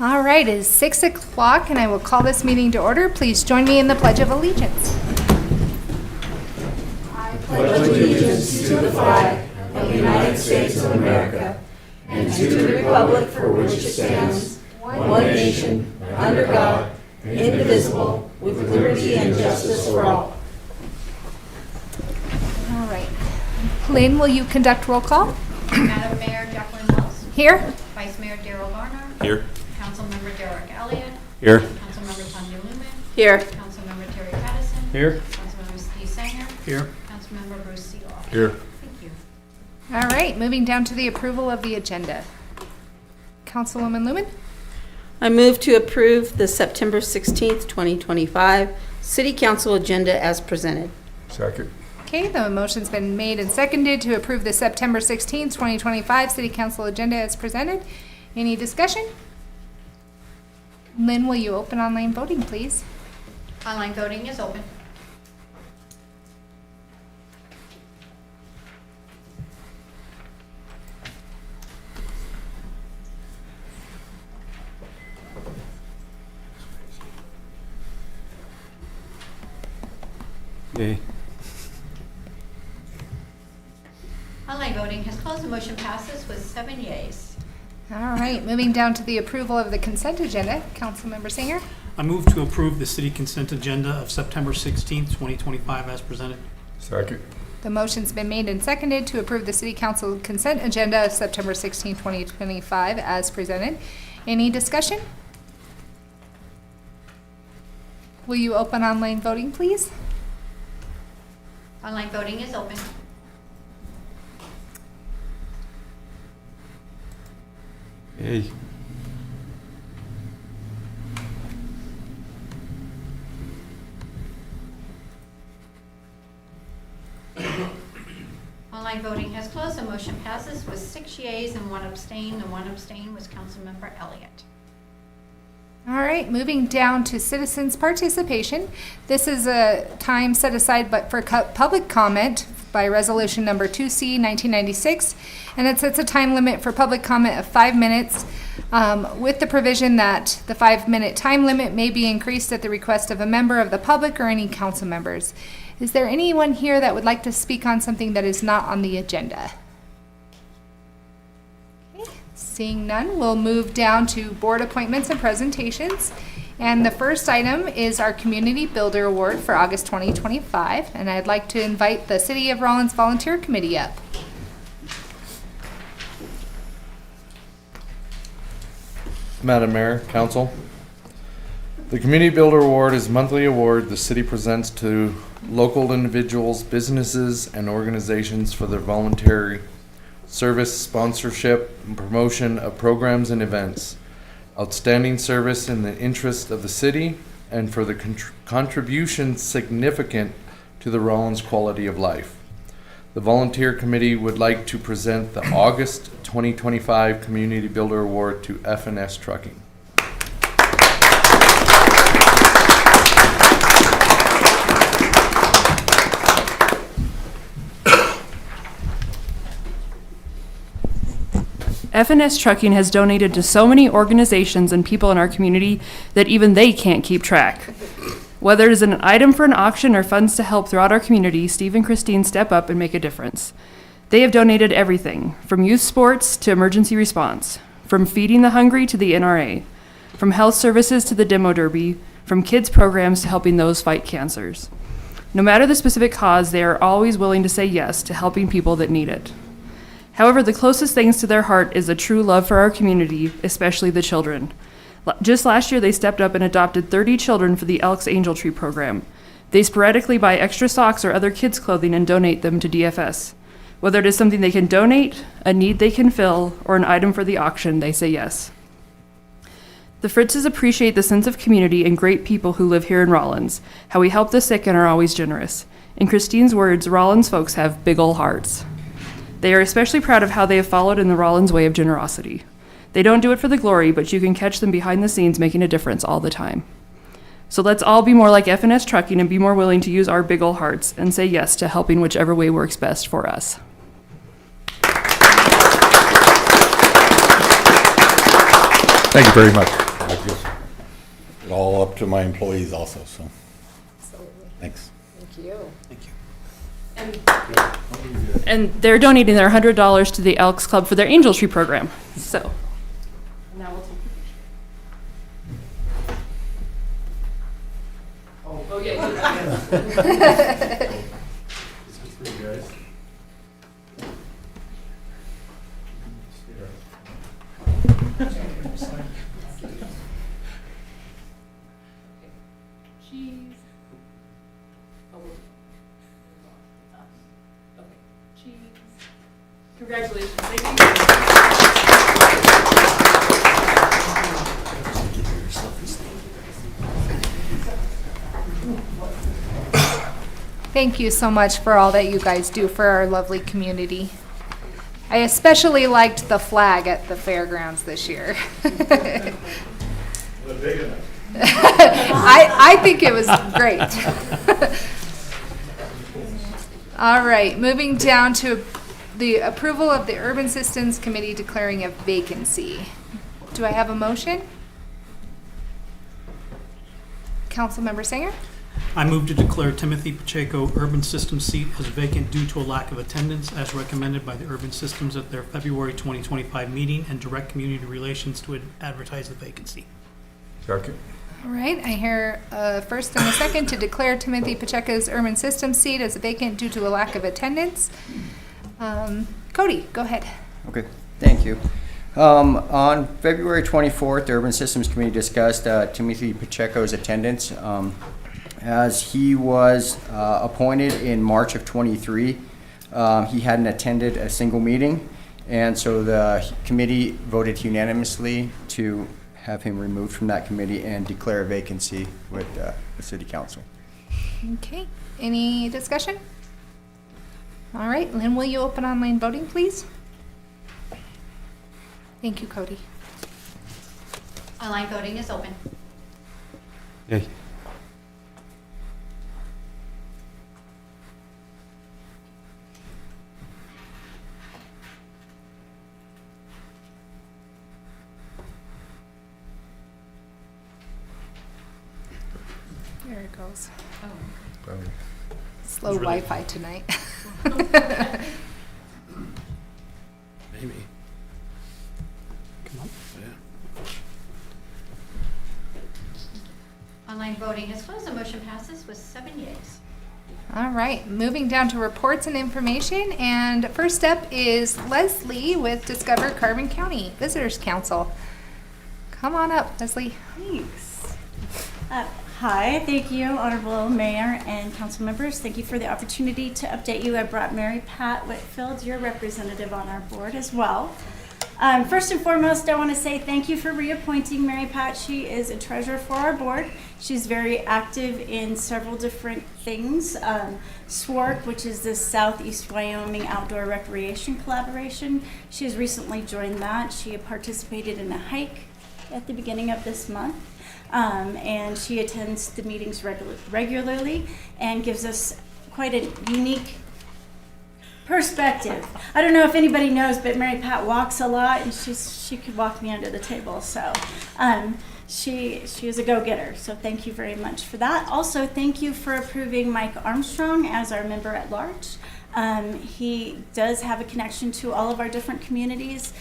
All right, it is 6 o'clock and I will call this meeting to order. Please join me in the Pledge of Allegiance. I pledge allegiance to the flag of the United States of America and to the republic for which it stands, one nation, under God, indivisible, with liberty and justice for all. All right. Lynn, will you conduct roll call? Madam Mayor Jacqueline Wells. Here. Vice Mayor Darrell Garner. Here. Councilmember Derek Elliott. Here. Councilmember Tanya Lumen. Here. Councilmember Terry Pattison. Here. Councilmember Steve Sanger. Here. Councilmember Bruce Seeloff. Here. Thank you. All right, moving down to the approval of the agenda. Councilwoman Lumen? I move to approve the September 16th, 2025 City Council agenda as presented. Second. Okay, the motion's been made and seconded to approve the September 16th, 2025 City Council agenda as presented. Any discussion? Lynn, will you open online voting, please? Online voting is open. Yay. Online voting has closed. The motion passes with 7 yeas. All right, moving down to the approval of the consent agenda. Councilmember Singer? I move to approve the city consent agenda of September 16th, 2025 as presented. Second. The motion's been made and seconded to approve the City Council consent agenda of September 16, 2025 as presented. Any discussion? Will you open online voting, please? Online voting is open. Yay. Online voting has closed. The motion passes with 6 yeas and 1 abstain. The 1 abstain was Councilmember Elliott. All right, moving down to citizens' participation. This is a time set aside for public comment by resolution number 2C 1996, and it sets a time limit for public comment of 5 minutes with the provision that the 5-minute time limit may be increased at the request of a member of the public or any council members. Is there anyone here that would like to speak on something that is not on the agenda? Seeing none, we'll move down to board appointments and presentations. And the first item is our Community Builder Award for August 2025. And I'd like to invite the City of Rawlins Volunteer Committee up. Madam Mayor, Council. The Community Builder Award is a monthly award the city presents to local individuals, businesses, and organizations for their voluntary service, sponsorship, and promotion of programs and events, outstanding service in the interest of the city, and for the contribution significant to the Rawlins quality of life. The Volunteer Committee would like to present the August 2025 Community Builder Award to F&S Trucking. F&S Trucking has donated to so many organizations and people in our community that even they can't keep track. Whether it is an item for an auction or funds to help throughout our community, Steve and Christine step up and make a difference. They have donated everything, from youth sports to emergency response, from feeding the hungry to the NRA, from health services to the demo derby, from kids programs to helping those fight cancers. No matter the specific cause, they are always willing to say yes to helping people that need it. However, the closest things to their heart is a true love for our community, especially the children. Just last year, they stepped up and adopted 30 children for the Elks Angel Tree program. They sporadically buy extra socks or other kids' clothing and donate them to DFS. Whether it is something they can donate, a need they can fill, or an item for the auction, they say yes. The Fritzes appreciate the sense of community and great people who live here in Rawlins, how we help the sick and are always generous. In Christine's words, Rawlins folks have big ol' hearts. They are especially proud of how they have followed in the Rawlins way of generosity. They don't do it for the glory, but you can catch them behind the scenes making a difference all the time. So let's all be more like F&S Trucking and be more willing to use our big ol' hearts and say yes to helping whichever way works best for us. Thank you very much. I guess it's all up to my employees also, so, thanks. Thank you. And they're donating their $100 to the Elks Club for their Angel Tree program. So now we'll take Oh yeah. Cheese. Okay. Cheese. Congratulations. Thank you. Thank you so much for all that you guys do for our lovely community. I especially liked the flag at the fairgrounds this year. I think it was great. All right, moving down to the approval of the Urban Systems Committee declaring a vacancy. Do I have a motion? Councilmember Singer? I move to declare Timothy Pacheco Urban Systems seat as vacant due to a lack of attendance as recommended by the Urban Systems at their February 2025 meeting and direct community relations to advertise the vacancy. Second. All right, I hear a first and a second to declare Timothy Pacheco's Urban Systems seat as vacant due to a lack of attendance. Cody, go ahead. Okay, thank you. On February 24th, the Urban Systems Committee discussed Timothy Pacheco's attendance. As he was appointed in March of 23, he hadn't attended a single meeting, and so the committee voted unanimously to have him removed from that committee and declare a vacancy with the City Council. Okay, any discussion? All right, Lynn, will you open online voting, please? Thank you, Cody. Online voting is open. Yay. There it goes. Oh. Slow Really? Wi-Fi tonight. Maybe. Come on. Online voting is closed. The motion passes with 7 yeas. All right, moving down to reports and information. And first up is Leslie with Discover Carbon County Visitors Council. Come on up, Leslie. Thanks. Hi, thank you, Honorable Mayor and council members. Thank you for the opportunity to update you. I brought Mary Pat Whitfield, your representative on our board as well. First and foremost, I want to say thank you for reappointing Mary Pat. She is a treasure for our board. She's very active in several different things. SWORC, which is the Southeast Wyoming Outdoor Recreation Collaboration. She has recently joined that. She participated in a hike at the beginning of this month. And she attends the meetings regularly and gives us quite a unique perspective. I don't know if anybody knows, but Mary Pat walks a lot, and she could walk me under the table. So she is a go-getter. So thank you very much for that. Also, thank you for approving Mike Armstrong as our member at large. He does have a connection to all of our different communities.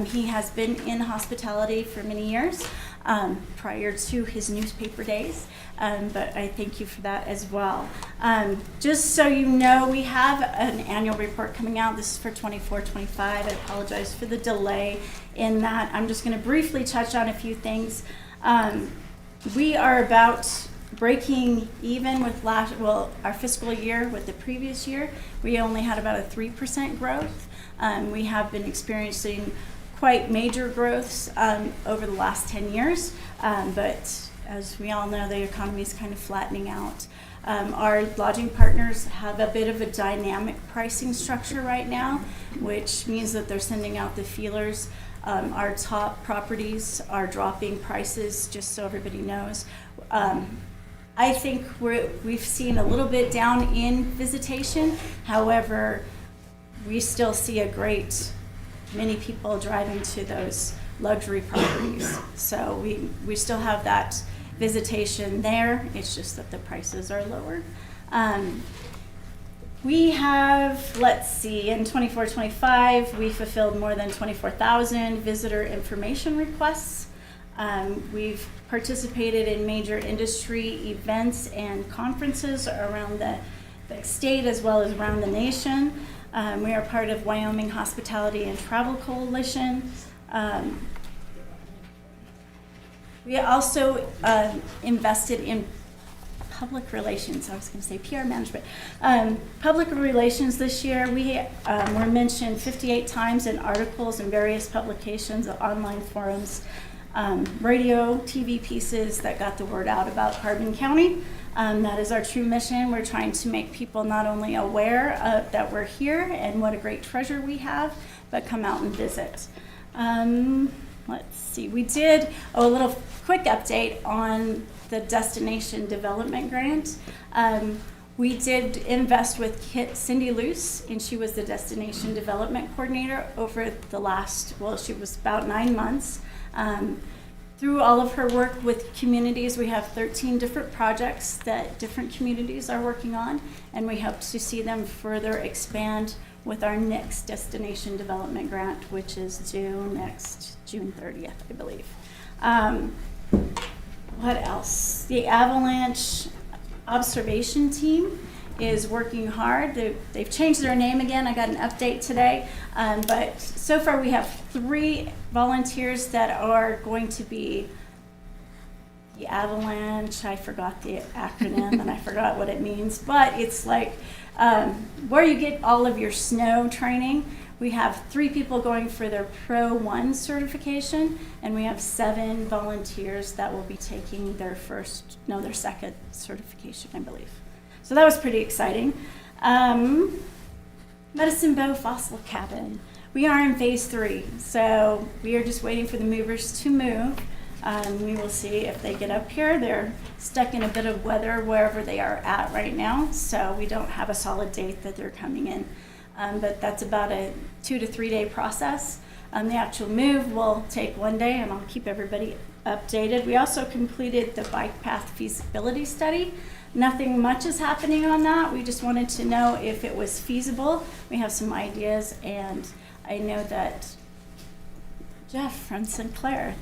He has been in hospitality for many years prior to his newspaper days, but I thank you for that as well. Just so you know, we have an annual report coming out. This is for 24-25. I apologize for the delay in that. I'm just going to briefly touch on a few things. We are about breaking even with our fiscal year with the previous year. We only had about a 3% growth. We have been experiencing quite major growths over the last 10 years, but as we all know, the economy is kind of flattening out. Our lodging partners have a bit of a dynamic pricing structure right now, which means that they're sending out the feelers. Our top properties are dropping prices, just so everybody knows. I think we've seen a little bit down in visitation. However, we still see a great many people driving to those luxury properties. So we still have that visitation there. It's just that the prices are lower. We have, let's see, in 24-25, we fulfilled more than 24,000 visitor information requests. We've participated in major industry events and conferences around the state as well as around the nation. We are part of Wyoming Hospitality and Travel Coalition. We also invested in public relations. I was going to say PR management. Public relations this year, we were mentioned 58 times in articles in various publications, online forums, radio, TV pieces that got the word out about Carbon County. That is our true mission. We're trying to make people not only aware that we're here and what a great treasure we have, but come out and visit. Let's see, we did a little quick update on the Destination Development Grant. We did invest with Cindy Luce, and she was the Destination Development Coordinator over the last, she was about 9 months. Through all of her work with communities, we have 13 different projects that different communities are working on, and we hope to see them further expand with our next Destination Development Grant, which is due next June 30th, I believe. What else? The Avalanche Observation Team is working hard. They've changed their name again. I got an update today. But so far we have 3 volunteers that are going to be the Avalanche. I forgot the acronym and I forgot what it means. But it's like where you get all of your snow training. We have 3 people going for their Pro 1 certification, and we have 7 volunteers that will be taking their second certification, I believe. So that was pretty exciting. Medicine Bow Fossil Cabin. We are in phase 3, so we are just waiting for the movers to move. We will see if they get up here. They're stuck in a bit of weather wherever they are at right now, so we don't have a solid date that they're coming in. But that's about a 2 to 3 day process. The actual move will take 1 day, and I'll keep everybody updated. We also completed the bike path feasibility study. Nothing much is happening on that. We just wanted to know if it was feasible. We have some ideas, and I know that Jeff from Sinclair,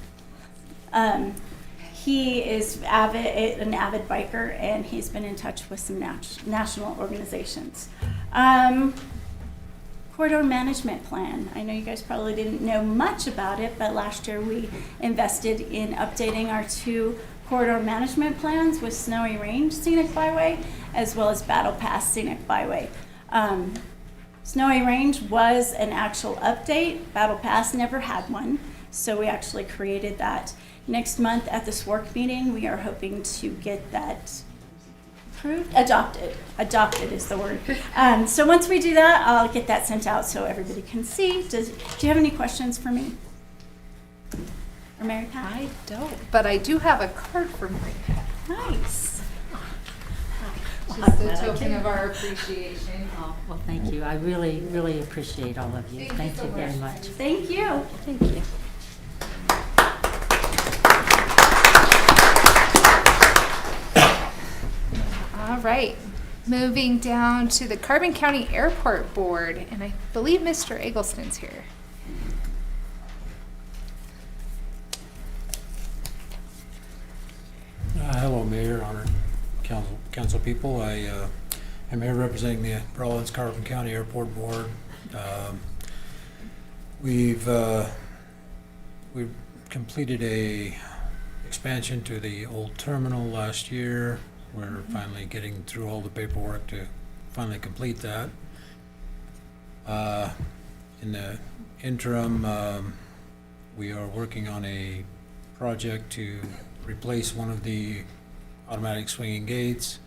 he is an avid biker, and he's been in touch with some national organizations. Corridor management plan. I know you guys probably didn't know much about it, but last year we invested in updating our 2 corridor management plans with Snowy Range Scenic Byway as well as Battle Pass Scenic Byway. Snowy Range was an actual update. Battle Pass never had one, so we actually created that. Next month at the SWORC meeting, we are hoping to get that adopted. Adopted is the word. So once we do that, I'll get that sent out so everybody can see. Do you have any questions for me? Or Mary Pat? I don't, but I do have a card for Mary Pat. Nice. Just a token of our appreciation. Oh, well, thank you. I really, really appreciate all of you. Thank you very much. Thank you. Thank you. All right, moving down to the Carbon County Airport Board, and I believe Mr. Eggleston's here. Hello, Mayor, honored council people. I am here representing the Rawlins Carbon County Airport Board. We've completed a expansion to the old terminal last year. We're finally getting through all the paperwork to finally complete that. In the interim, we are working on a project to replace one of the automatic swinging gates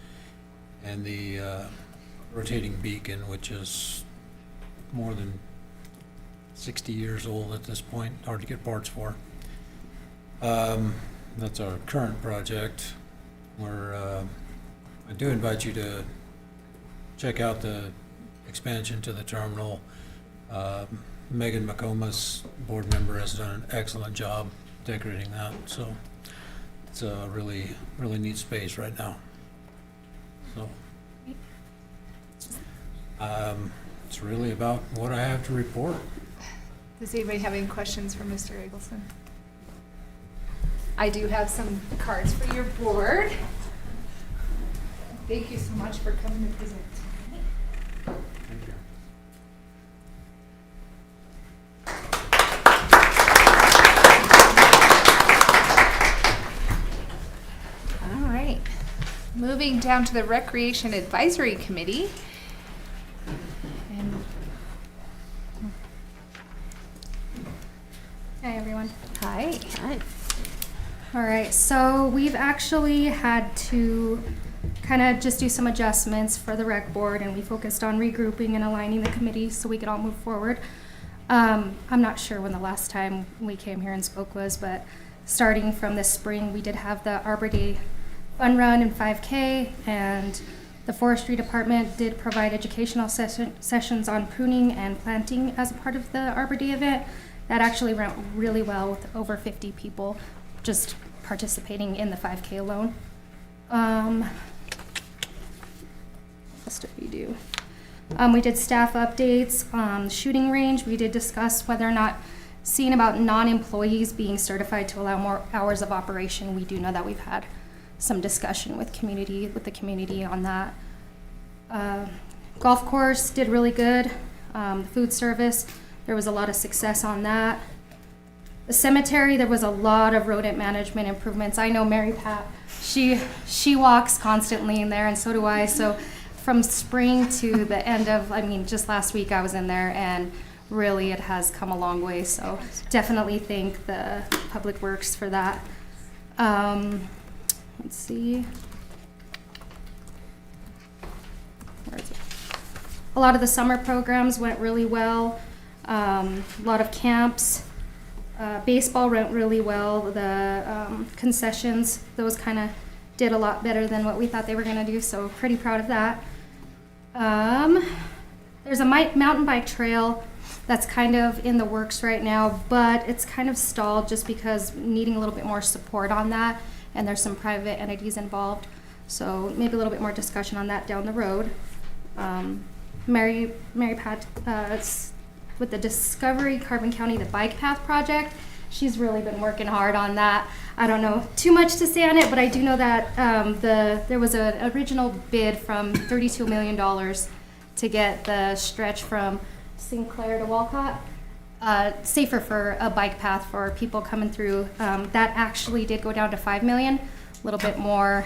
and the rotating beacon, which is more than 60 years old at this point, hard to get parts for. That's our current project. I do invite you to check out the expansion to the terminal. Megan McComas, board member, has done an excellent job decorating that, so it's a really, really neat space right now. So, it's really about what I have to report. Does anybody have any questions for Mr. Eggleston? I do have some cards for your board. Thank you so much for coming to present tonight. Thank you. All right. Moving down to the Recreation Advisory Committee. And Hi, everyone. hi. Hi. All right, so we've actually had to kind of just do some adjustments for the rec board, and we focused on regrouping and aligning the committees so we could all move forward. I'm not sure when the last time we came here and spoke was, but starting from this spring, we did have the Arbor Day Fun Run and 5K, and the Forestry Department did provide educational sessions on pruning and planting as a part of the Arbor Day event. That actually went really well with over 50 people just participating in the 5K alone. What else did we do? We did staff updates on the shooting range. We did discuss whether or not seeing about non-employees being certified to allow more hours of operation. We do know that we've had some discussion with the community on that. Golf course did really good. The food service, there was a lot of success on that. The cemetery, there was a lot of rodent management improvements. I know Mary Pat, she walks constantly in there, and so do I. So from spring to the end of, just last week I was in there, and really it has come a long way. So definitely thank the Public Works for that. Let's see. Where is it? A lot of the summer programs went really well. A lot of camps. Baseball went really well. The concessions, those kind of did a lot better than what we thought they were going to do, so pretty proud of that. There's a mountain bike trail that's kind of in the works right now, but it's kind of stalled just because needing a little bit more support on that, and there's some private entities involved, so maybe a little bit more discussion on that down the road. Mary Pat, with the Discovery Carbon County, the bike path project, she's really been working hard on that. I don't know too much to say on it, but I do know that there was an original bid from $32 million to get the stretch from Sinclair to Walcott safer for a bike path for people coming through. That actually did go down to $5 million, a little bit more,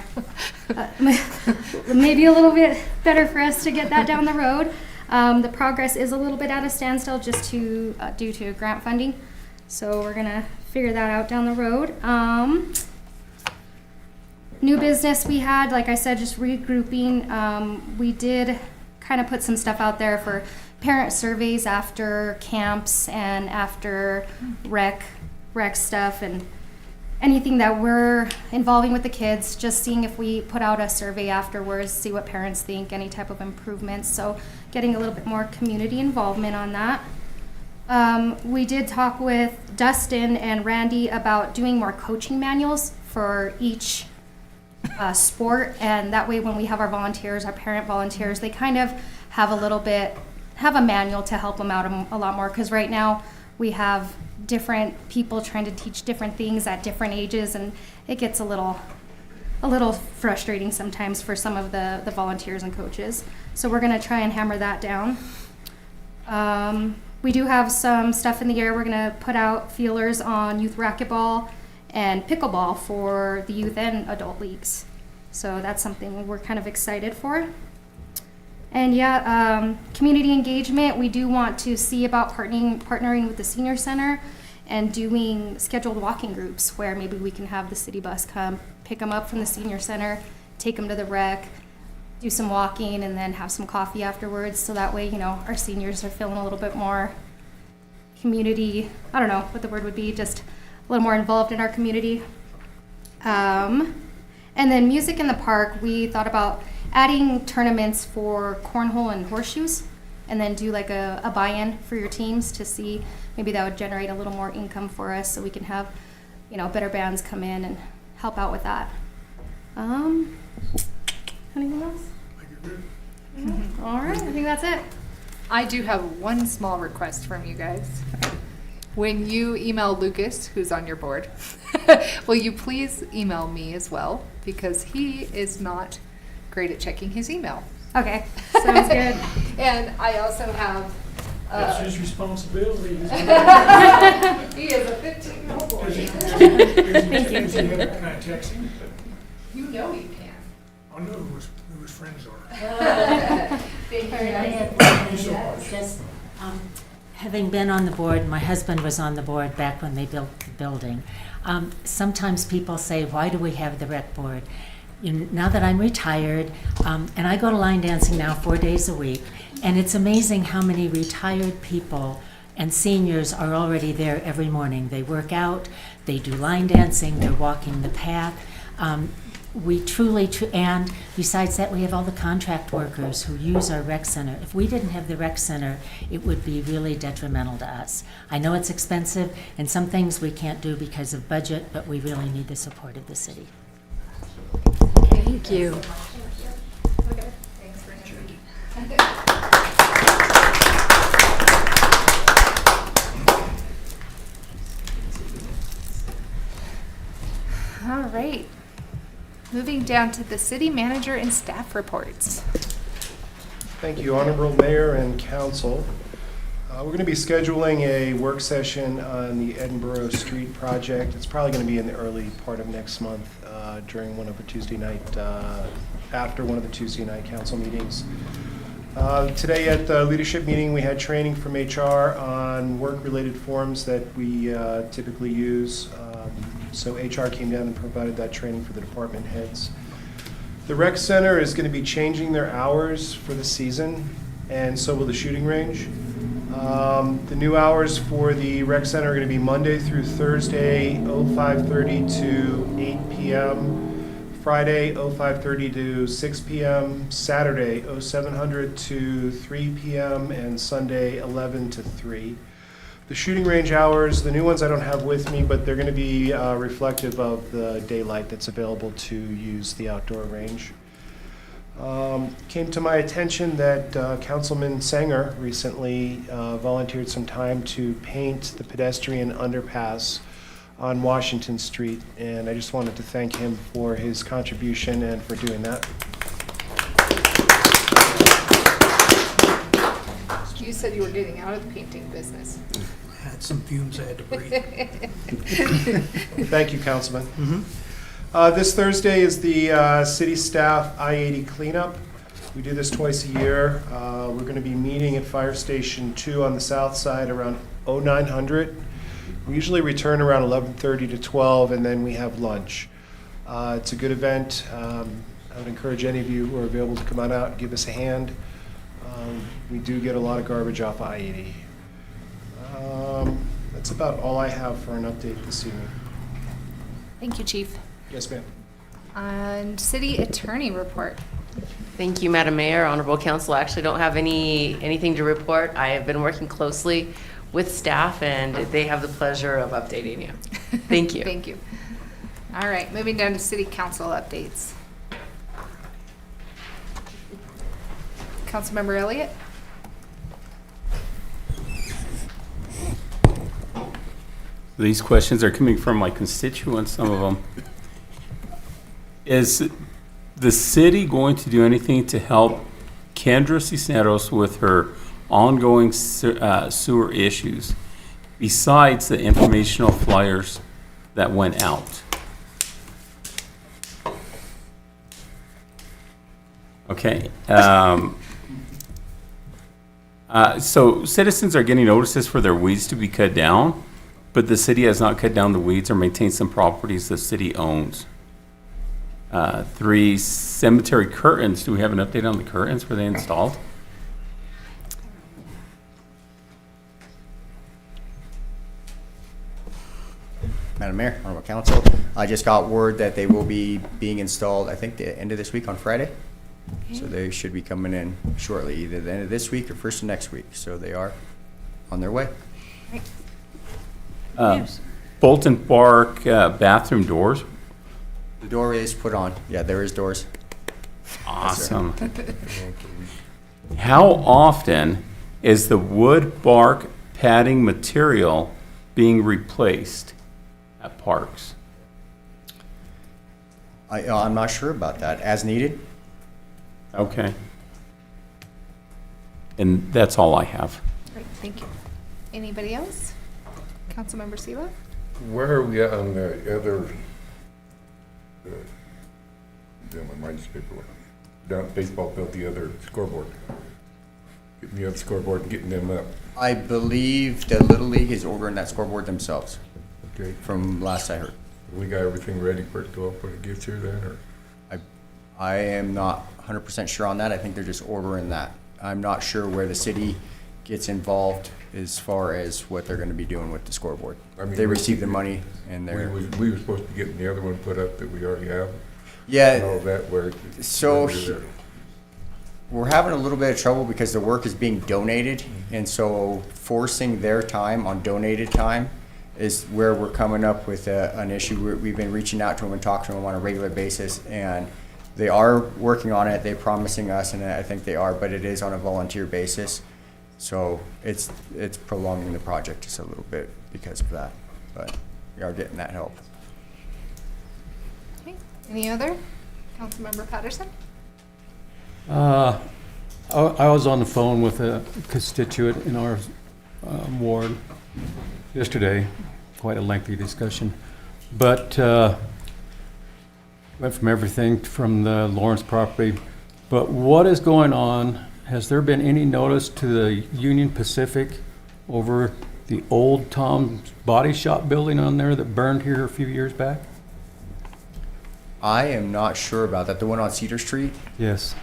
maybe a little bit better for us to get that down the road. The progress is a little bit at a standstill just due to grant funding. So we're gonna figure that out down the road. New business we had, like I said, just regrouping. We did kind of put some stuff out there for parent surveys after camps and after rec stuff and anything that we're involving with the kids, just seeing if we put out a survey afterwards, see what parents think, any type of improvements. So getting a little bit more community involvement on that. We did talk with Dustin and Randy about doing more coaching manuals for each sport, and that way when we have our volunteers, our parent volunteers, they kind of have a manual to help them out a lot more, because right now we have different people trying to teach different things at different ages, and it gets a little frustrating sometimes for some of the volunteers and coaches. So we're going to try and hammer that down. We do have some stuff in the air. We're going to put out feelers on youth racquetball and pickleball for the youth and adult leagues. So that's something we're kind of excited for. And yeah, community engagement, we do want to see about partnering with the senior center and doing scheduled walking groups where maybe we can have the city bus come pick them up from the senior center, take them to the rec, do some walking, and then have some coffee afterwards. So that way, you know, our seniors are feeling a little bit more community, I don't know what the word would be, just a little more involved in our community. And then music in the park, we thought about adding tournaments for cornhole and horseshoes, and then do like a buy-in for your teams to see, maybe that would generate a little more income for us so we can have, you know, better bands come in and help out with that. Anything else? All right, I think that's it. I do have one small request from you guys. When you email Lucas, who's on your board, will you please email me as well? Because he is not great at checking his email. Okay, sounds good. And I also have. That's his responsibility. He is a 15-year-old boy. Thank you. Can I text him? You know you can. I know who his friends are. Thank you so much. Just having been on the board, my husband was on the board back when they built the building. Sometimes people say, why do we have the rec board? Now that I'm retired, and I go to line dancing now 4 days a week, and it's amazing how many retired people and seniors are already there every morning. They work out, they do line dancing, they're walking the path. We truly, and besides that, we have all the contract workers who use our rec center. If we didn't have the rec center, it would be really detrimental to us. I know it's expensive, and some things we can't do because of budget, but we really need the support of the city. Thank you. All right. Moving down to the city manager and staff reports. Thank you, Honorable Mayor and Council. We're going to be scheduling a work session on the Edinburgh Street project. It's probably going to be in the early part of next month during one of the Tuesday night, after one of the Tuesday night council meetings. Today at the leadership meeting, we had training from HR on work-related forms that we typically use. So HR came down and provided that training for the department heads. The rec center is going to be changing their hours for the season, and so will the shooting range. The new hours for the rec center are going to be Monday through Thursday, 05:30 to 8 p.m., Friday, 05:30 to 6 p.m., Saturday, 0700 to 3 p.m., and Sunday, 11 to 3. The shooting range hours, the new ones I don't have with me, but they're going to be reflective of the daylight that's available to use the outdoor range. Came to my attention that Councilman Sanger recently volunteered some time to paint the pedestrian underpass on Washington Street, and I just wanted to thank him for his contribution and for doing that. You said you were getting out of the painting business. I had some fumes I had to breathe. Thank you, Councilman. This Thursday is the city staff I-80 cleanup. We do this twice a year. We're going to be meeting at Fire Station 2 on the south side around 0900. We usually return around 11:30 to 12, and then we have lunch. It's a good event. I would encourage any of you who are available to come on out and give us a hand. We do get a lot of garbage off I-80. That's about all I have for an update this evening. Thank you, Chief. Yes, ma'am. And city attorney report. Thank you, Madam Mayor, Honorable Council. I actually don't have anything to report. I have been working closely with staff, and they have the pleasure of updating you. Thank you. Thank you. All right, moving down to city council updates. Councilmember Elliott? These questions are coming from my constituents, some of them. Is the city going to do anything to help Kendra Cisneros with her ongoing sewer issues, besides the informational flyers that went out. Okay. So citizens are getting notices for their weeds to be cut down, but the city has not cut down the weeds or maintained some properties the city owns. 3 cemetery curtains. Do we have an update on the curtains? Were they installed? Madam Mayor, Honorable Council, I just got word that they will be being installed, I think, the end of this week on Friday. So they should be coming in shortly, either the end of this week or first of next week. So they are on their way. Bolton Park bathroom doors. The door is put on. Yeah, there is doors. Awesome. How often is the wood bark padding material being replaced at parks? I'm not sure about that. As needed? Okay. And that's all I have. Great, thank you. Anybody else? Councilmember Siva? Where are we at on the other, my newspaper, down at baseball field, the other scoreboard? Getting the other scoreboard and getting them up. I believe the Little League is ordering that scoreboard themselves. Okay. From last I heard. We got everything ready for it to go up when it gets here then, or? I am not 100% sure on that. I think they're just ordering that. I'm not sure where the city gets involved as far as what they're going to be doing with the scoreboard. I mean, they received the money and they're... We were supposed to be getting the other one put up that we already have. Yeah. And all that where. So we're having a little bit of trouble because the work is being donated. And so forcing their time on donated time is where we're coming up with an issue. We've been reaching out to them and talking to them on a regular basis, and they are working on it. They're promising us, and I think they are, but it is on a volunteer basis. So it's prolonging the project just a little bit because of that, but we are getting that help. Okay, any other? Councilmember Patterson? I was on the phone with a constituent in our ward yesterday, quite a lengthy discussion, but went from everything from the Lawrence property. But what is going on? Has there been any notice to the Union Pacific over the old Tom's Body Shop building on there that burned here a few years back? I am not sure about that. The one on Cedar Street? Yes.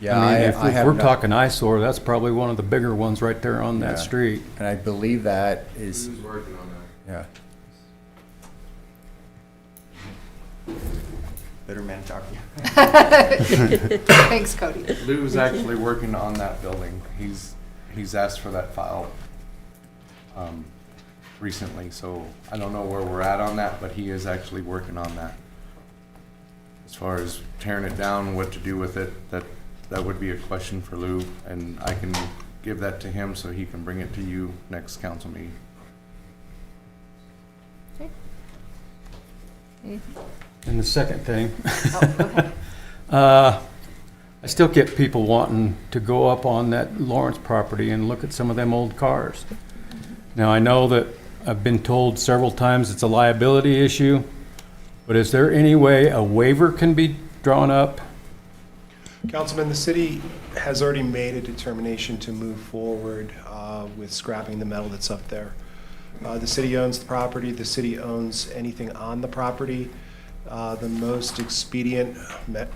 Yeah, I mean, if we're not, talking eyesore, that's probably one of the bigger ones right there on that street. And I believe that is... Who's working on that? Yeah. Better man talk to you. Thanks, Cody. Lou's actually working on that building. He's asked for that file recently, so I don't know where we're at on that, but he is actually working on that. As far as tearing it down, what to do with it, that would be a question for Lou, and I can give that to him so he can bring it to you next council meeting. Okay. And the second thing, go ahead. I still get people wanting to go up on that Lawrence property and look at some of them old cars. Now, I know that I've been told several times it's a liability issue, but is there any way a waiver can be drawn up? Councilman, the city has already made a determination to move forward with scrapping the metal that's up there. The city owns the property. The city owns anything on the property. The most expedient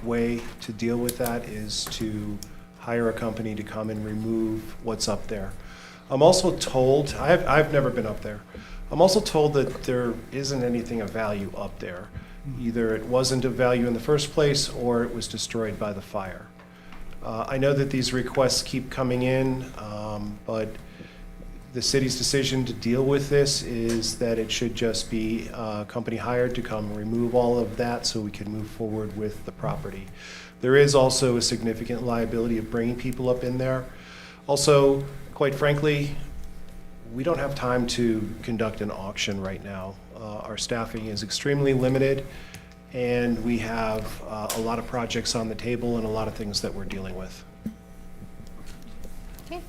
way to deal with that is to hire a company to come and remove what's up there. I'm also told, I've never been up there, I'm also told that there isn't anything of value up there. Either it wasn't of value in the first place or it was destroyed by the fire. I know that these requests keep coming in, but the city's decision to deal with this is that it should just be a company hired to come remove all of that so we can move forward with the property. There is also a significant liability of bringing people up in there. Also, quite frankly, we don't have time to conduct an auction right now. Our staffing is extremely limited, and we have a lot of projects on the table and a lot of things that we're dealing with. Okay.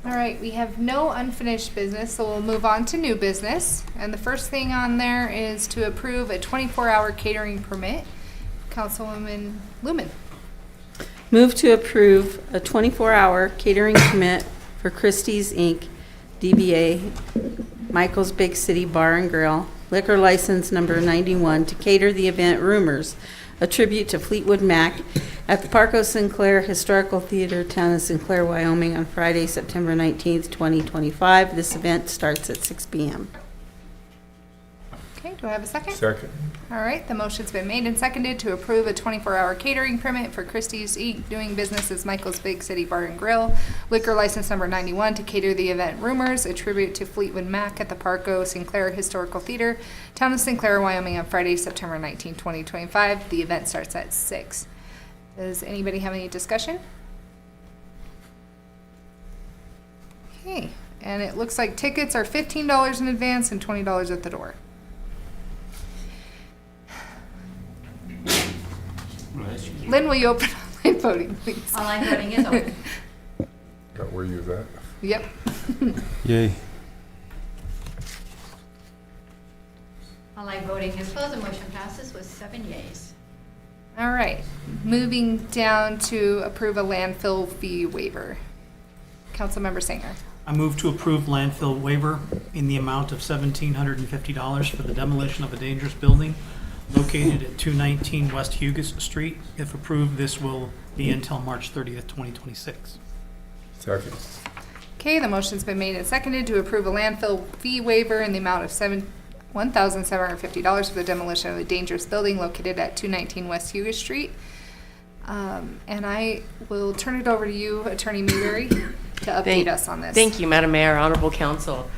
All right, we have no unfinished business, so we'll move on to new business. And the first thing on there is to approve a 24-hour catering permit. Councilwoman Lumen. Move to approve a 24-hour catering permit for Christie's Inc., DBA Michael's Big City Bar and Grill, liquor license number 91, to cater the event Rumors, a tribute to Fleetwood Mac, at the Parco Sinclair Historical Theater, town of Sinclair, Wyoming, on Friday, September 19th, 2025. This event starts at 6 p.m. Okay, do I have a second? Second. All right, the motion's been made and seconded to approve a 24-hour catering permit for Christie's Inc., doing business as Michael's Big City Bar and Grill, liquor license number 91, to cater the event Rumors, a tribute to Fleetwood Mac, at the Parco Sinclair Historical Theater, town of Sinclair, Wyoming, on Friday, September 19, 2025. The event starts at 6. Does anybody have any discussion? Okay, and it looks like tickets are $15 in advance and $20 at the door. Lynn, will you open online voting, please? Online voting is open. Got where you was at? Yep. Yay. Online voting is closed. The motion passes with 7 yeas. All right, moving down to approve a landfill fee waiver. Councilmember Sanger. I move to approve landfill waiver in the amount of $1,750 for the demolition of a dangerous building located at 219 West Hugus Street. If approved, this will be until March 30th, 2026. Second. Okay, the motion's been made and seconded to approve a landfill fee waiver in the amount of $1,750 for the demolition of a dangerous building located at 219 West Hugus Street. And I will turn it over to you, Attorney Mayberry, to update us on this. Thank you, Madam Mayor, Honorable Council.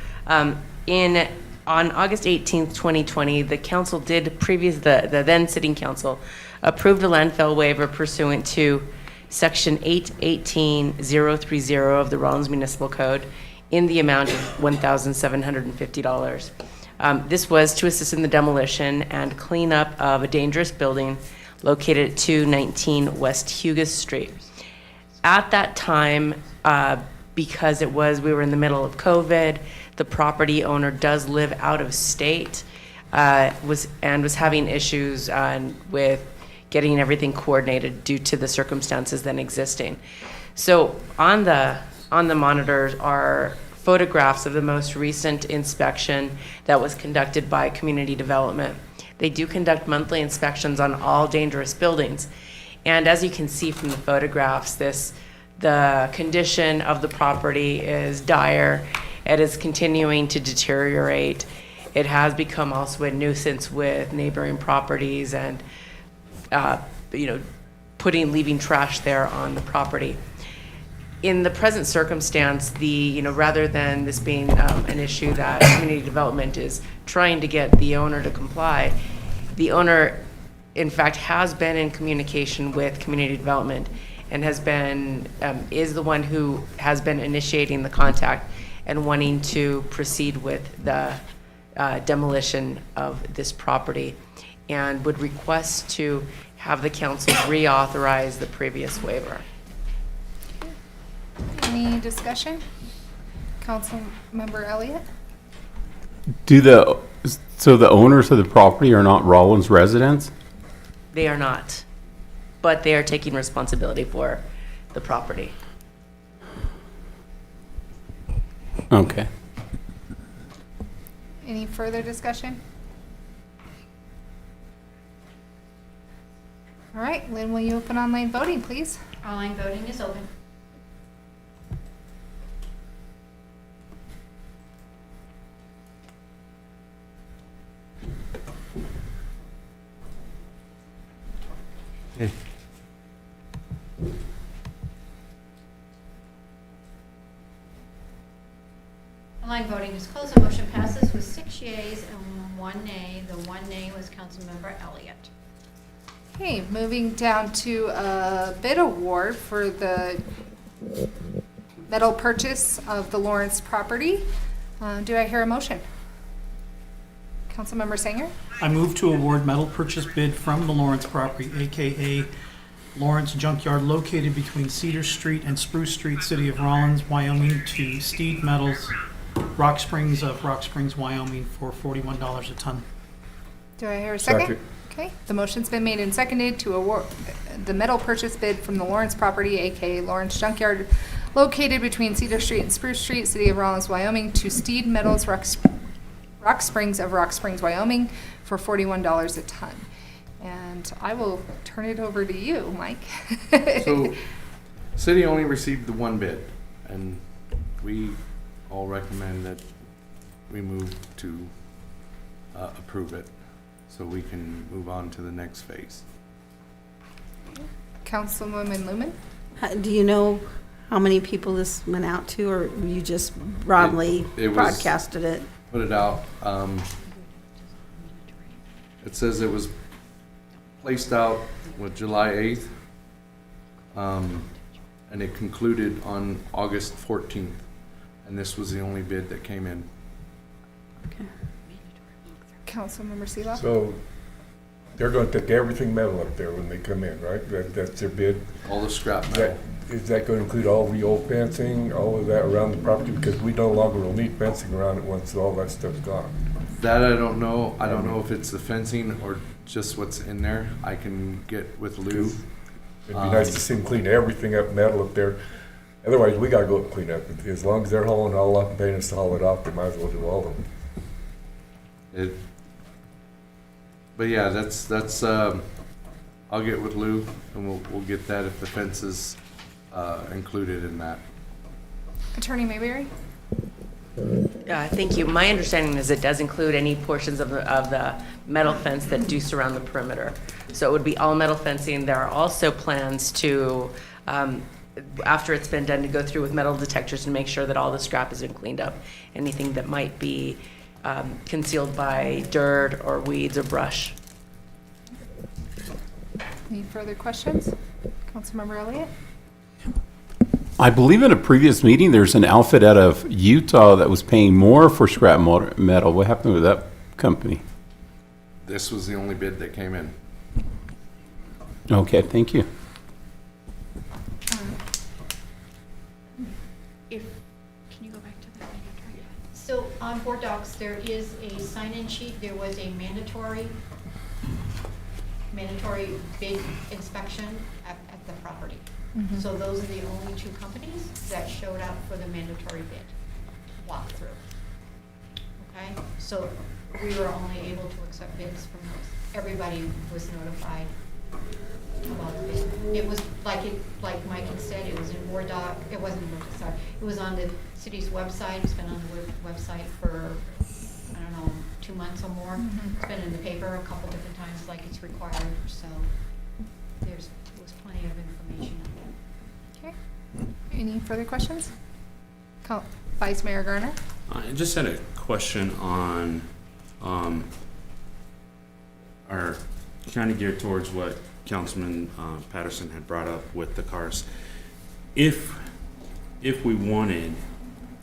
On August 18th, 2020, the council did the then sitting council approved a landfill waiver pursuant to Section 818030 of the Rawlins Municipal Code in the amount of $1,750. This was to assist in the demolition and cleanup of a dangerous building located at 219 West Hugus Street. At that time, because we were in the middle of COVID, the property owner does live out of state, was having issues with getting everything coordinated due to the circumstances then existing. So on the monitors are photographs of the most recent inspection that was conducted by Community Development. They do conduct monthly inspections on all dangerous buildings. And as you can see from the photographs, the condition of the property is dire. It is continuing to deteriorate. It has become also a nuisance with neighboring properties and, leaving trash there on the property. In the present circumstance, rather than this being an issue that Community Development is trying to get the owner to comply, the owner, in fact, has been in communication with Community Development and is the one who has been initiating the contact and wanting to proceed with the demolition of this property, and would request to have the council reauthorize the previous waiver. Any discussion? Councilmember Elliott? So the owners of the property are not Rawlins residents? They are not, but they are taking responsibility for the property. Okay. Any further discussion? All right, Lynn, will you open online voting, please? Online voting is open. Okay. Online voting is closed. The motion passes with 6 yeas and 1 nay. The 1 nay was Councilmember Elliott. Okay, moving down to a bid award for the metal purchase of the Lawrence property. Do I hear a motion? Councilmember Sanger? I move to award metal purchase bid from the Lawrence property, AKA Lawrence Junkyard located between Cedar Street and Spruce Street, City of Rawlins, Wyoming, to Steed Metals, Rock Springs of Rock Springs, Wyoming, for $41 a ton. Do I hear a second? Second. Okay, the motion's been made and seconded to award the metal purchase bid from the Lawrence property, aka Lawrence Junkyard, located between Cedar Street and Spruce Street, City of Rawlins, Wyoming, to Steed Metals, Rock Springs of Rock Springs, Wyoming, for $41 a ton. And I will turn it over to you, Mike. So, city only received the one bid, and we all recommend that we move to approve it, so we can move on to the next phase. Councilwoman Lumen? Do you know how many people this went out to, or you just broadly It was- broadcasted it? Put it out. It says it was placed out with July 8th, and it concluded on August 14th, and this was the only bid that came in. Councilmember Seeloff? So they're gonna take everything metal up there when they come in, right? That's their bid? All the scrap Is metal. Is that gonna include all the old fencing, all of that around the property? Because we no longer will need fencing around it once all that stuff's gone. That I don't know. I don't know if it's the fencing or just what's in there. I can get with Lou. It'd be nice to see them clean everything up, metal up there. Otherwise, we gotta go up and clean up. As long as they're hauling it all up and paying us to haul it off, they might as well do all of them. But yeah, that's I'll get with Lou and we'll get that if the fence is included in that. Attorney Mayberry? Thank you. My understanding is it does include any portions of the metal fence that do surround the perimeter. So it would be all metal fencing. There are also plans to, after it's been done, to go through with metal detectors and make sure that all the scrap has been cleaned up. Anything that might be concealed by dirt or weeds or brush. Any further questions? Councilmember Elliott? I believe in a previous meeting, there's an outfit out of Utah that was paying more for scrap metal. What happened with that company? This was the only bid that came in. Okay, thank you. Can you go back to the mandatory? So on board docs, there is a sign-in sheet. There was a mandatory bid inspection at the property. Mhm. So those are the only two companies that showed up for the mandatory bid walkthrough. Okay, so we were only able to accept bids from those. Everybody was notified about the bid. It was like Mike had said, it was in Word doc, it wasn't in Word, sorry. It was on the city's website. It's been on the website for, I don't know, 2 months or more. Mhm. It's been in the paper a couple different times like it's required, so there was plenty of information on there. Okay. Any further questions? Vice Mayor Garner? I just had a question on, our kind of geared towards what Councilman Patterson had brought up with the cars. If we wanted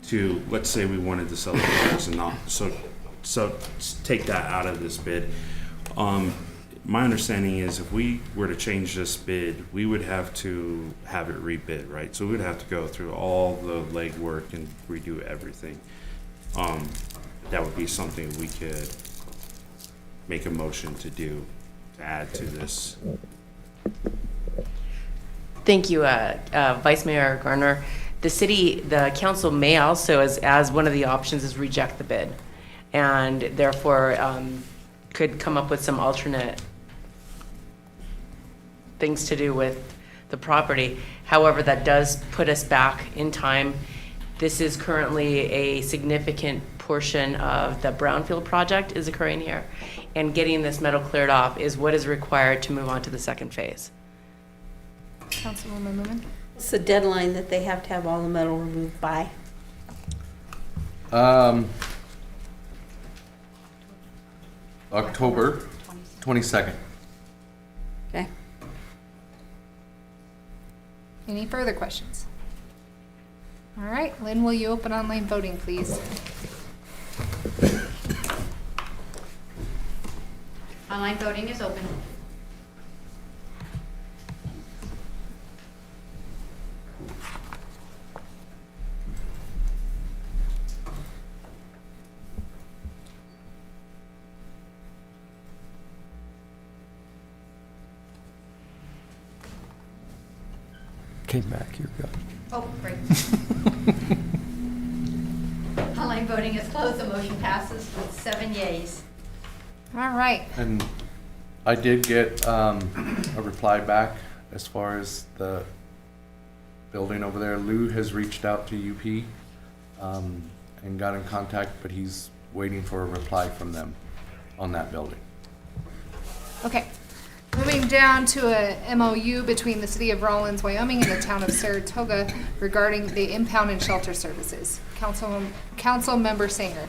to, let's say we wanted to sell the cars and not, so take that out of this bid. My understanding is if we were to change this bid, we would have to have it rebid, right? So we would have to go through all the legwork and redo everything. That would be something we could make a motion to do, to add to this. Thank you, Vice Mayor Garner. The council may also, as one of the options, is reject the bid, and therefore could come up with some alternate things to do with the property. However, that does put us back in time. This is currently a significant portion of the brownfield project is occurring here, and getting this metal cleared off is what is required to move on to the second phase. Councilwoman Lumen? What's the deadline that they have to have all the metal removed by? October 22nd. Okay. Any further questions? All right, Lynn, will you open online voting, please? Online voting is open. came back. You're good. Oh, great. Online voting is closed. The motion passes with 7 yeas. All right. And I did get a reply back as far as the building over there. Lou has reached out to UP and got in contact, but he's waiting for a reply from them on that building. Okay. Moving down to a MOU between the City of Rawlins, Wyoming and the Town of Saratoga regarding the impound and shelter services. Council Member Singer.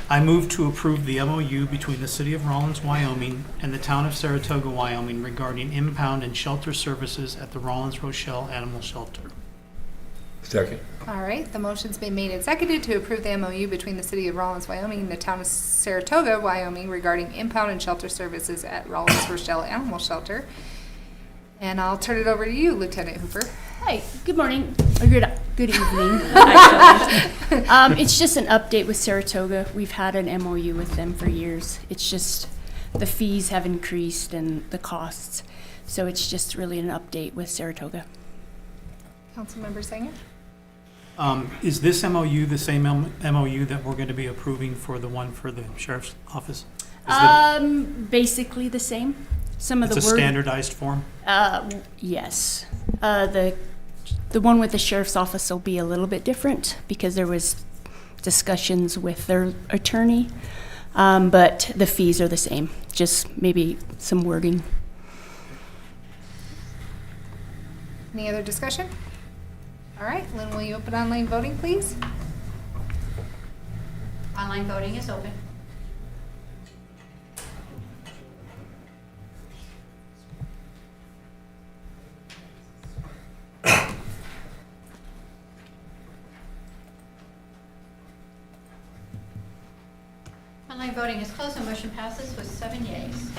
I move to approve the MOU between the City of Rawlins, Wyoming and the Town of Saratoga, Wyoming regarding impound and shelter services at the Rawlins Rochelle Animal Shelter. Second. All right, the motion's been made and seconded to approve the MOU between the City of Rawlins, Wyoming and the Town of Saratoga, Wyoming regarding impound and shelter services at Rawlins Rochelle Animal Shelter. And I'll turn it over to you, Lieutenant Hooper. Hi, good morning, or good evening, actually. It's just an update with Saratoga. We've had an MOU with them for years. It's just the fees have increased and the costs. So it's just really an update with Saratoga. Councilmember Sanger? Is this MOU the same MOU that we're going to be approving for the one for the Sheriff's Office? Basically the same. Some of It's the a standardized form? Yes. The one with the Sheriff's Office will be a little bit different because there was discussions with their attorney, but the fees are the same, just maybe some wording. Any other discussion? All right, Lynn, will you open online voting, please? Online voting is open. Online voting is closed. The motion passes with 7 yeas.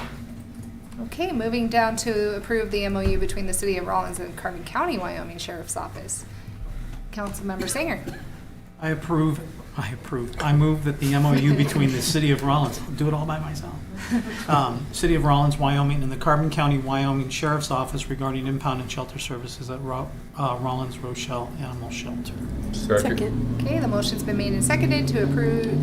Okay, moving down to approve the MOU between the City of Rawlins and Carbon County, Wyoming Sheriff's Office. Councilmember Sanger. I approve. I move that the MOU between the City of Rawlins, I'll do it all by myself. City of Rawlins, Wyoming and the Carbon County, Wyoming Sheriff's Office regarding impound and shelter services at Rawlins Rochelle Animal Shelter. Second. Okay, the motion's been made and seconded to approve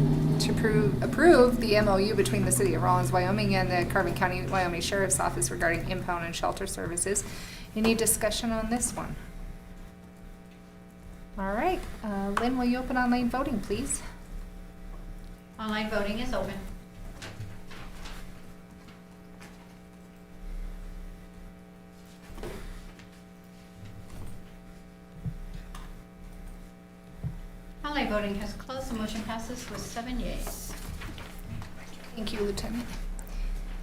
the MOU between the City of Rawlins, Wyoming and the Carbon County, Wyoming Sheriff's Office regarding impound and shelter services. Any discussion on this one? All right, Lynn, will you open online voting, please? Online voting is open. Online voting has closed. The motion passes with 7 yeas. Thank you, Lieutenant.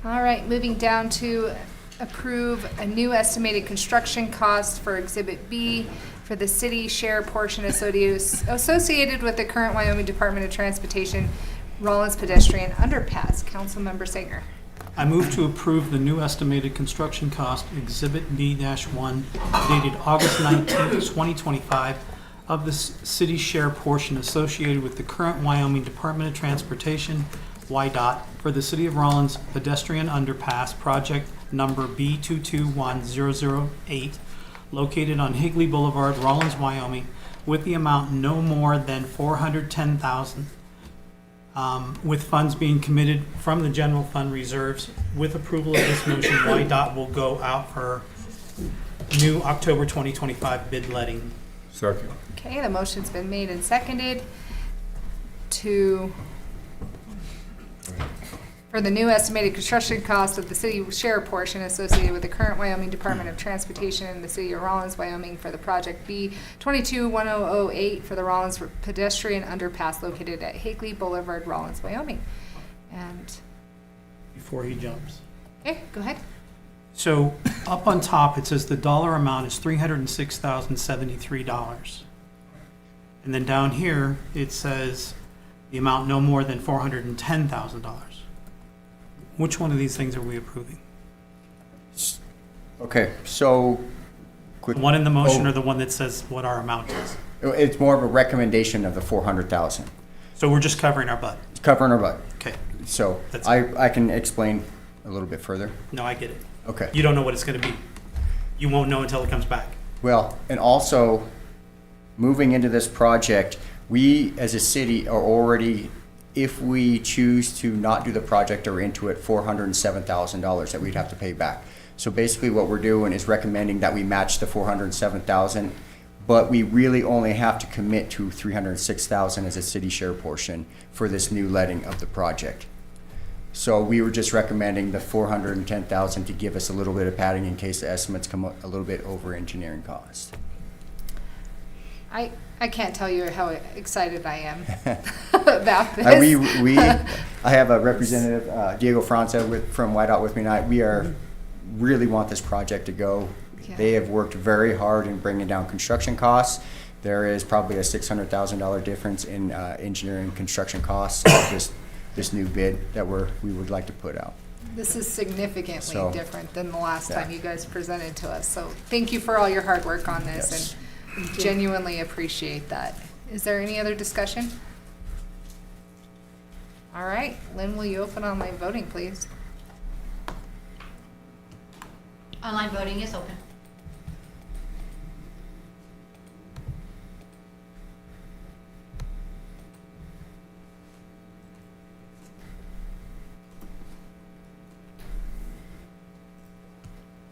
All right, moving down to approve a new estimated construction cost for Exhibit B for the city share portion associated with the current Wyoming Department of Transportation Rawlins pedestrian underpass. Councilmember Sanger. I move to approve the new estimated construction cost, Exhibit B-1, dated August 19th, 2025, of the city share portion associated with the current Wyoming Department of Transportation, WYDOT, for the City of Rawlins pedestrian underpass project number B221008, located on Higley Boulevard, Rawlins, Wyoming, with the amount no more than $410,000, with funds being committed from the general fund reserves. With approval of this motion, WYDOT will go out for new October 2025 bid letting. Second. Okay, the motion's been made and seconded for the new estimated construction cost of the city share portion associated with the current Wyoming Department of Transportation and the City of Rawlins, Wyoming for the project B221008 for the Rawlins pedestrian underpass located at Higley Boulevard, Rawlins, Wyoming. And Before he jumps. okay, go ahead. So up on top, it says the dollar amount is $306,073. And then down here, it says the amount no more than $410,000. Which one of these things are we approving? Okay, so quick. The one in the motion or the one that says what our amount is? It's more of a recommendation of the 400,000. So we're just covering our butt? It's covering our butt. Okay. So I can explain a little bit further. No, I get it. Okay. You don't know what it's going to be. You won't know until it comes back. Well, and also, moving into this project, we as a city are already, if we choose to not do the project, are into it $407,000 that we'd have to pay back. So basically what we're doing is recommending that we match the $407,000, but we really only have to commit to $306,000 as a city share portion for this new letting of the project. So we were just recommending the $410,000 to give us a little bit of padding in case the estimates come up a little bit over engineering cost. I can't tell you how excited I am about this. I have a representative, Diego Franza from Whiteout with me tonight. We really want this project to go. Yeah. They have worked very hard in bringing down construction costs. There is probably a $600,000 difference in engineering construction costs of this new bid that we would like to put out. This is significantly So, different than the last yeah. time you guys presented to us. So thank you for all your hard work on this, Yes. and genuinely appreciate that. Is there any other discussion? All right, Lynn, will you open online voting, please? Online voting is open.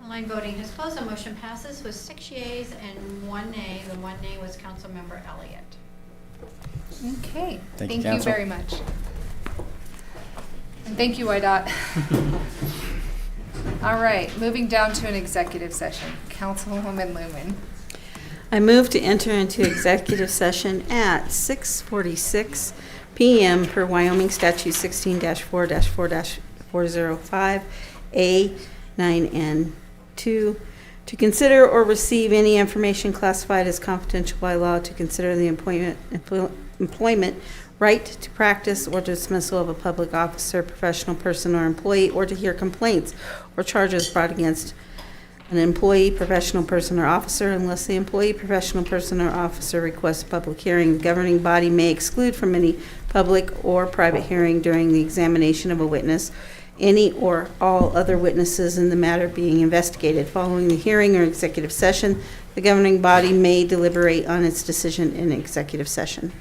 Online voting has closed. The motion passes with 6 yeas and 1 nay. The 1 nay was Councilmember Elliott. Okay, Thank you, thank you Council. very much. And thank you, IDOT. All right, moving down to an executive session. Councilwoman Lumen. I move to enter into executive session at 6:46 PM per Wyoming Statute 16-4-4-405 A9N2 to consider or receive any information classified as confidential by law, to consider the employment, right to practice, or dismissal of a public officer, professional person, or employee, or to hear complaints or charges brought against an employee, professional person, or officer, unless the employee, professional person, or officer requests a public hearing. The governing body may exclude from any public or private hearing during the examination of a witness any or all other witnesses in the matter being investigated. Following the hearing or executive session, the governing body may deliberate on its decision in executive session.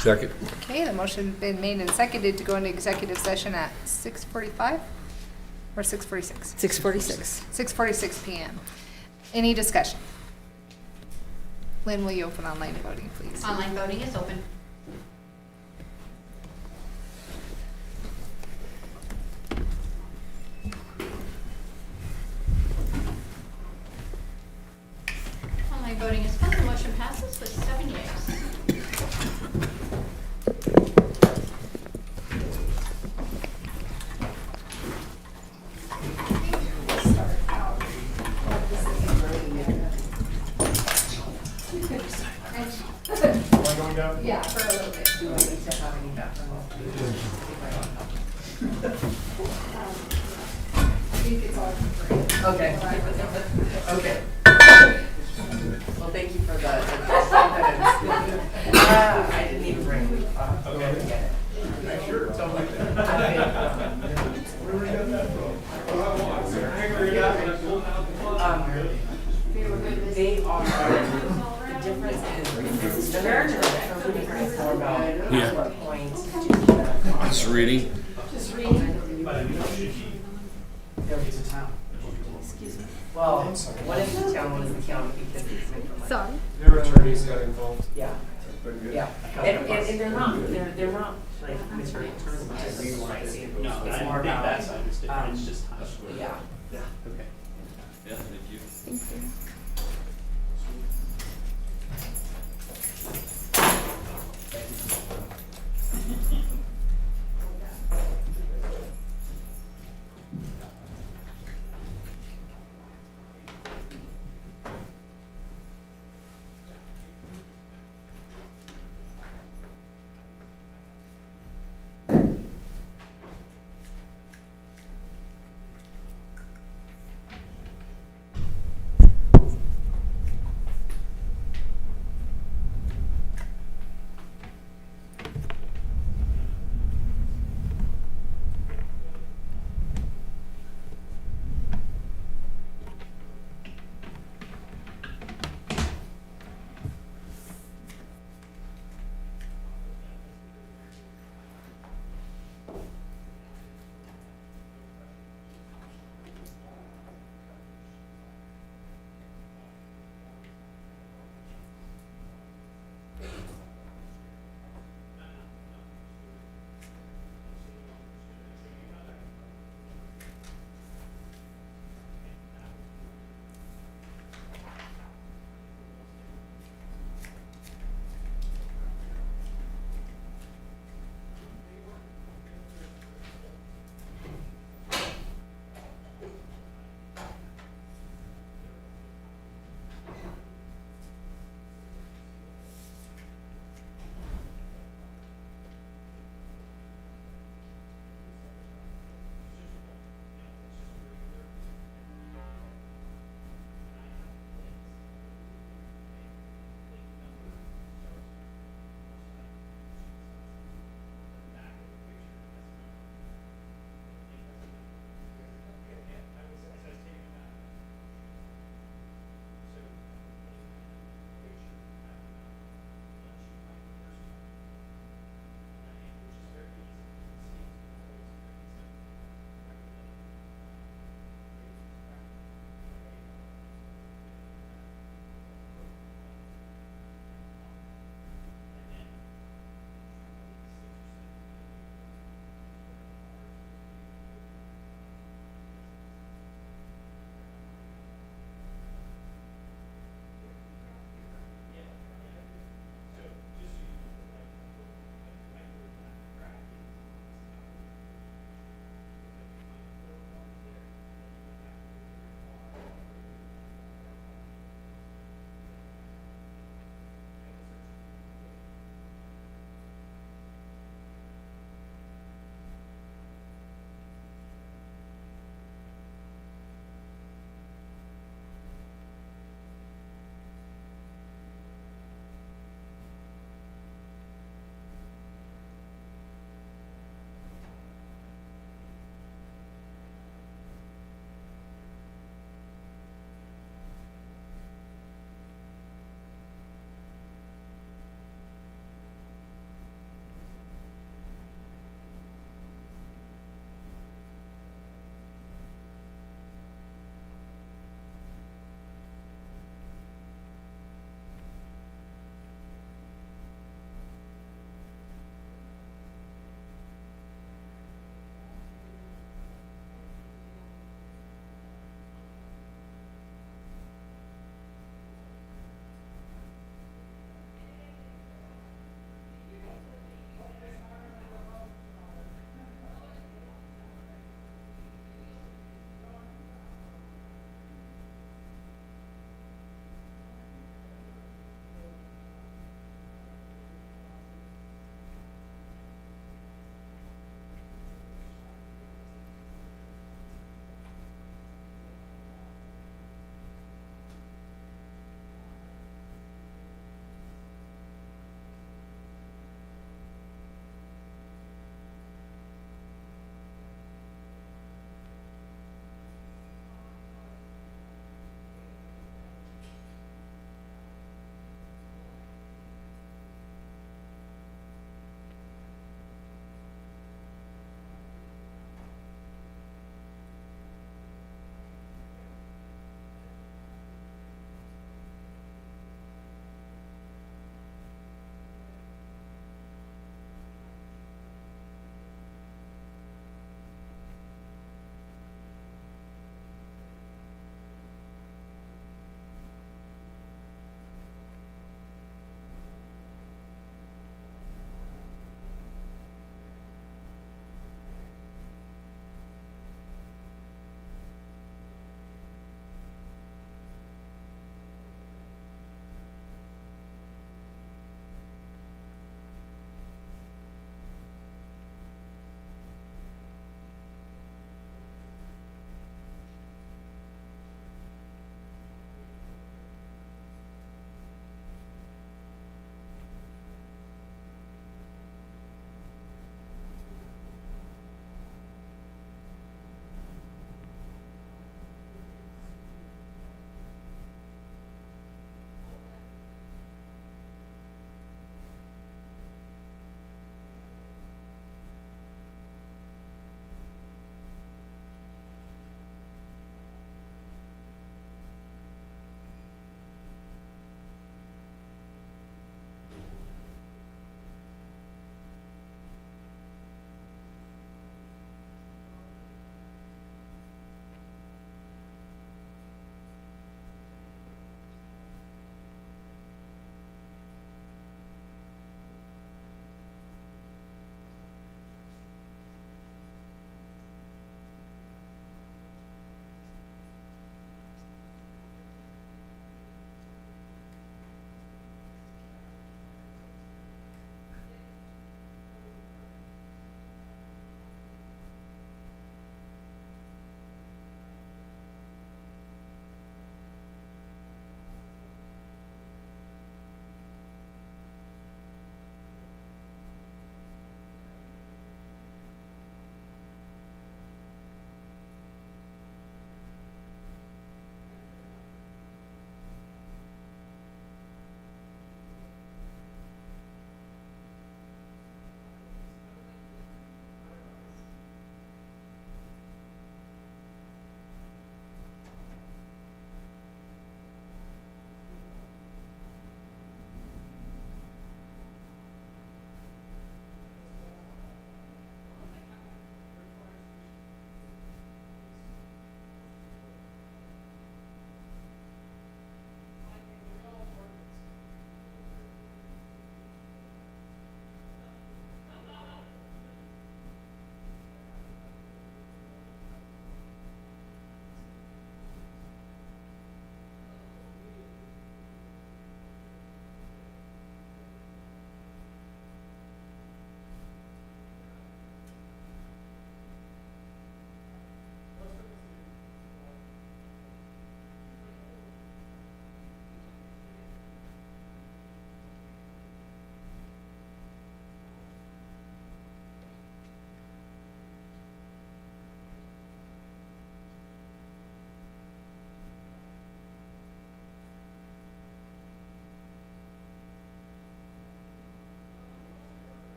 Second. Okay, the motion's been made and seconded to go into executive session at 6:45 or 6:46? 6:46. 6:46 PM. Any discussion? Lynn, will you open online voting, please? Online voting is open. Online voting is closed. The motion passes with 7 yeas. Yeah, for a little bit. Okay. Okay. Well, thank you for that. I didn't even bring it. Okay. Sure. They are, the difference is, they're more about what point. Just reading. Just reading. Excuse me. Well, what is the town, what is the county, because it's information. Sorry. Their attorneys got involved. Yeah. Yeah, and they're not like attorneys, just licensing. It's more about, yeah. Okay. Yeah, thank you. Thank you.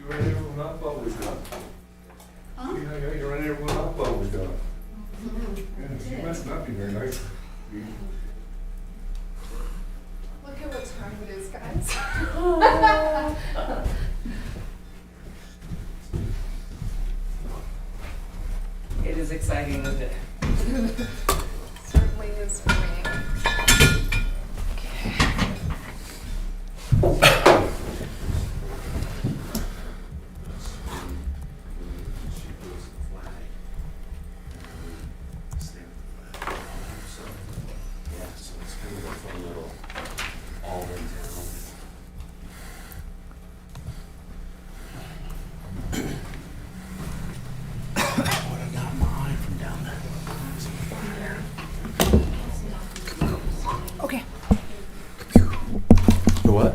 You ran everyone up, always done. Yeah, you ran everyone up, always done. Yeah, she must not be very nice. Look at what time it is, guys. It is exciting, isn't it? Certainly is for me. Okay. The what?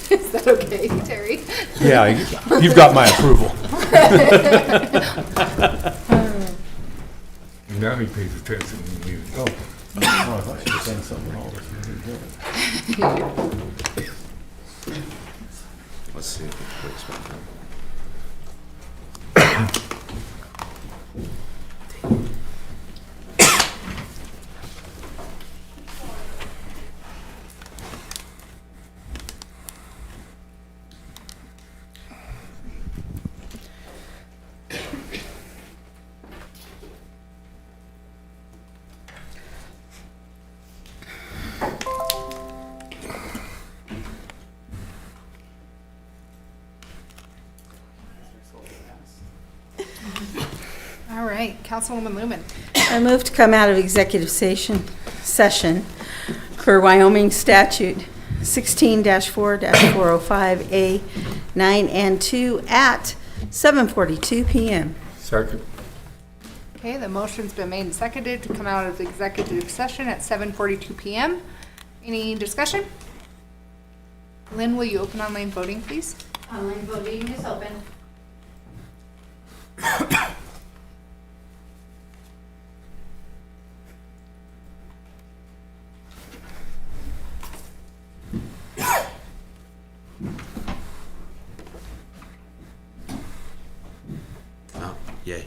Is that okay, Terry? Yeah, you've got my approval. Now he pays attention to you. Oh, I thought she was saying something all this. Let's see if it breaks back down. All right, Councilwoman Lumen. I move to come out of executive session per Wyoming statute 16-4-405A 9 and 2 at 7:42 p.m. Second. Okay, the motion's been made and seconded to come out of the executive session at 7:42 p.m. Any discussion? Lynn, will you open online voting, please? Online voting is open. Oh, yay.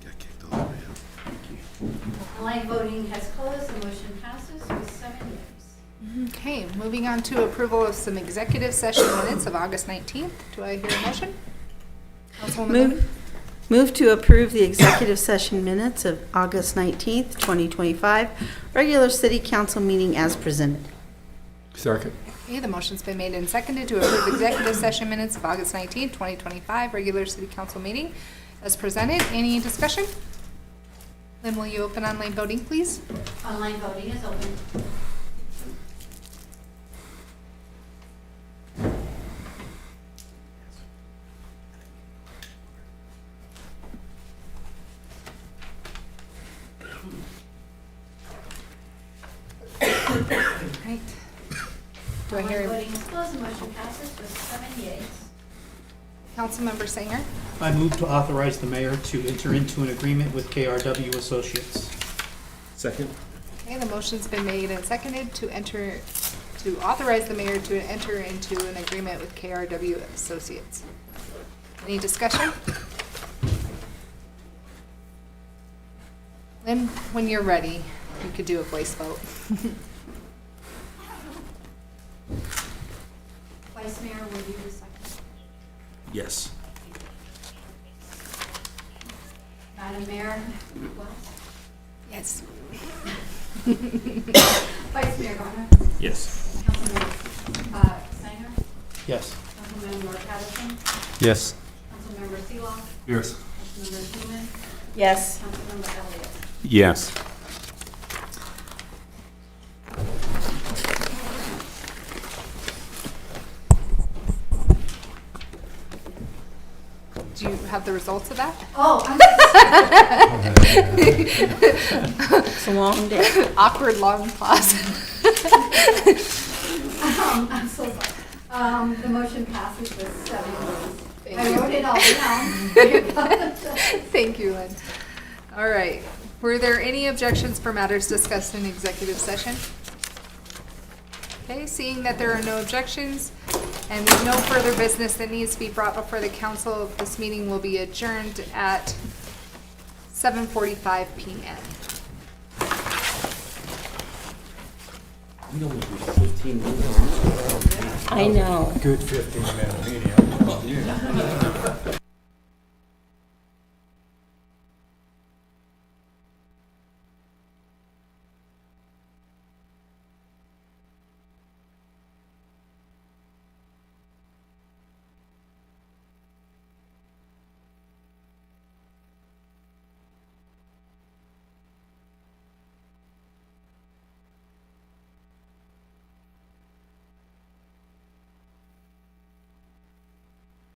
Got kicked all the way out. Online voting has closed. The motion passes with 7 yeas. Okay, moving on to approval of some executive session minutes of August 19th. Do I hear a motion? Councilwoman Lumen? Move to approve the executive session minutes of August 19th, 2025, regular city council meeting as presented. Second. Okay, the motion's been made and seconded to approve executive session minutes of August 19th, 2025, regular city council meeting as presented. Any discussion? Lynn, will you open online voting, please? Online voting is open. Right. Do I hear? Online voting is closed. The motion passes with 7 yeas. Councilmember Sanger? I move to authorize the mayor to enter into an agreement with KRW Associates. Second. Okay, the motion's been made and seconded to authorize the mayor to enter into an agreement with KRW Associates. Any discussion? Lynn, when you're ready, you could do a voice vote. Vice Mayor, will you the second? Yes. Madam Mayor, Wells? Yes. Vice Mayor Garner? Yes. Councilmember Sanger? Yes. Councilmember Patterson? Yes. Councilmember Seelock? Yes. Councilmember Newman? Yes. Councilmember Elliott? Yes. Do you have the results of that? Oh, I'm It's a long day. Awkward long pause. I'm so sorry. The motion passes with 7 yeas. I you. wrote it all down. Thank you, Lynn. All right. Were there any objections for matters discussed in executive session? Okay, seeing that there are no objections and with no further business that needs to be brought before the council, this meeting will be adjourned at 7:45 p.m. I know. Good 15-minute meeting.